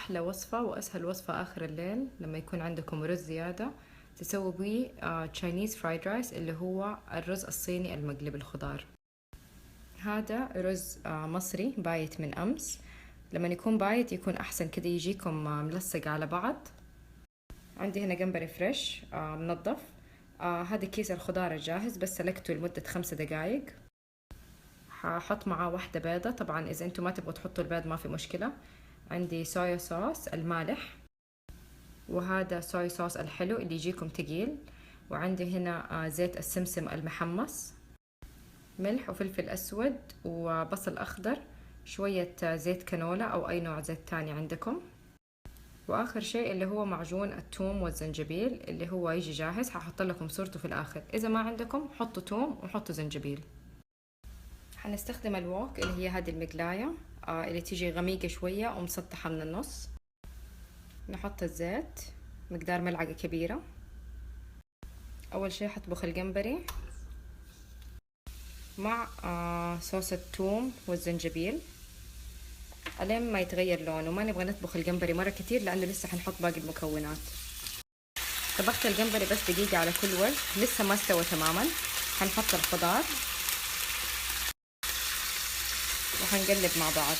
أحلى وصفة وأسهل وصفة آخر الليل لما يكون عندكم رز زيادة تسووا بيه تشاينيز فرايد رايس، اللي هو الرز الصيني المقلي بالخضار. هذا رز مصري بايت من أمس. لما يكون بايت يكون أحسن كده، يجيكم ملصق على بعض. عندي هنا جمبري فريش منظف. هذا كيس الخضار الجاهز، بس سلقته لمدة 5 دقايق. هحط معاه واحدة بيضة، طبعا إذا أنتم ما تبغوا تحطوا البيض ما في مشكلة. عندي صويا صوص المالح، وهذا صويا صوص الحلو اللي يجيكم تقيل. وعندي هنا زيت السمسم المحمص، ملح وفلفل أسود وبصل أخضر، شوية زيت كانولا أو أي نوع زيت تاني عندكم. وآخر شيء اللي هو معجون الثوم والزنجبيل اللي هو يجي جاهز، هحط لكم صورته في الآخر. إذا ما عندكم حطوا ثوم وحطوا زنجبيل. حنستخدم الوok اللي هي هذه المقلاية اللي تيجي غميقة شوية ومسطحة من النص. نحط الزيت مقدار ملعقة كبيرة. أول شي حطبخ الجمبري مع صوص الثوم والزنجبيل ألين ما يتغير لونه. ما نبغى نطبخ الجمبري مرة كتير لأنه لسه حنحط باقي المكونات. طبخت الجمبري بس دقيقة على كل وجه، لسه ما استوى تماما. حنحط الخضار وحنقلب مع بعض.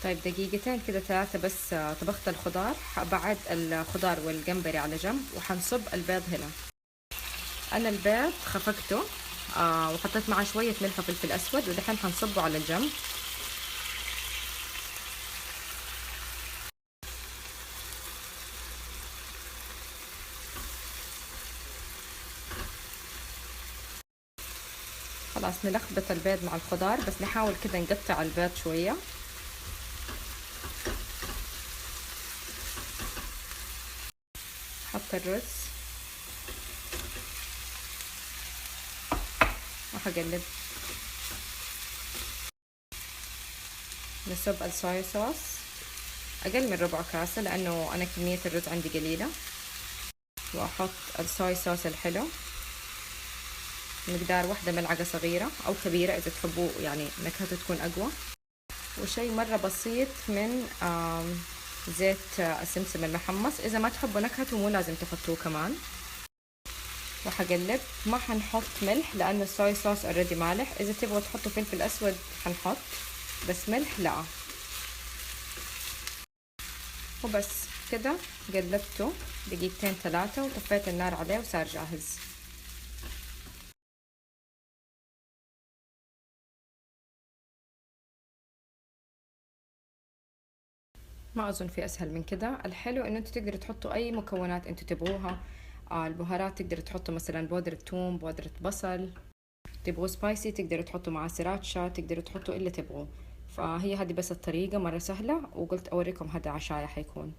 طيب دقيقتين كده 3 بس طبخت الخضار. بعد الخضار والجمبري على جنب، وحنصب البيض هنا. أنا البيض خفقته وحطيت معاه شوية ملح وفلفل أسود، ودحين حنصبه على الجنب. خلاص نلخبط البيض مع الخضار، بس نحاول كده نقطع البيض شوية. حط الرز وحقلب. نصب الصويا صوص أقل من ربع كاسة لأنه أنا كمية الرز عندي قليلة. وأحط الصويا صوص الحلو مقدار 1 ملعقة صغيرة أو كبيرة إذا تحبوا يعني نكهته تكون أقوى. وشي مرة بسيط من زيت السمسم المحمص. إذا ما تحبوا نكهته مو لازم تحطوه كمان. وحقلب. ما حنحط ملح لأنه الصويا صوص اوريدي مالح. إذا تبغوا تحطوا فلفل أسود حنحط، بس ملح لا. وبس كده قلبته دقيقتين 3 وطفيت النار عليه وصار جاهز. ما أظن في أسهل من كده. الحلو إنه أنتوا تقدروا تحطوا أي مكونات أنتوا تبغوها. البهارات تقدروا تحطوا مثلا بودرة ثوم، بودرة بصل. تبغوا سبايسي تقدروا تحطوا مع سراتشا، تقدروا تحطوا اللي تبغوه. فهي هذه بس الطريقة مرة سهلة، وقلت أوريكم هذا عشايا حيكون.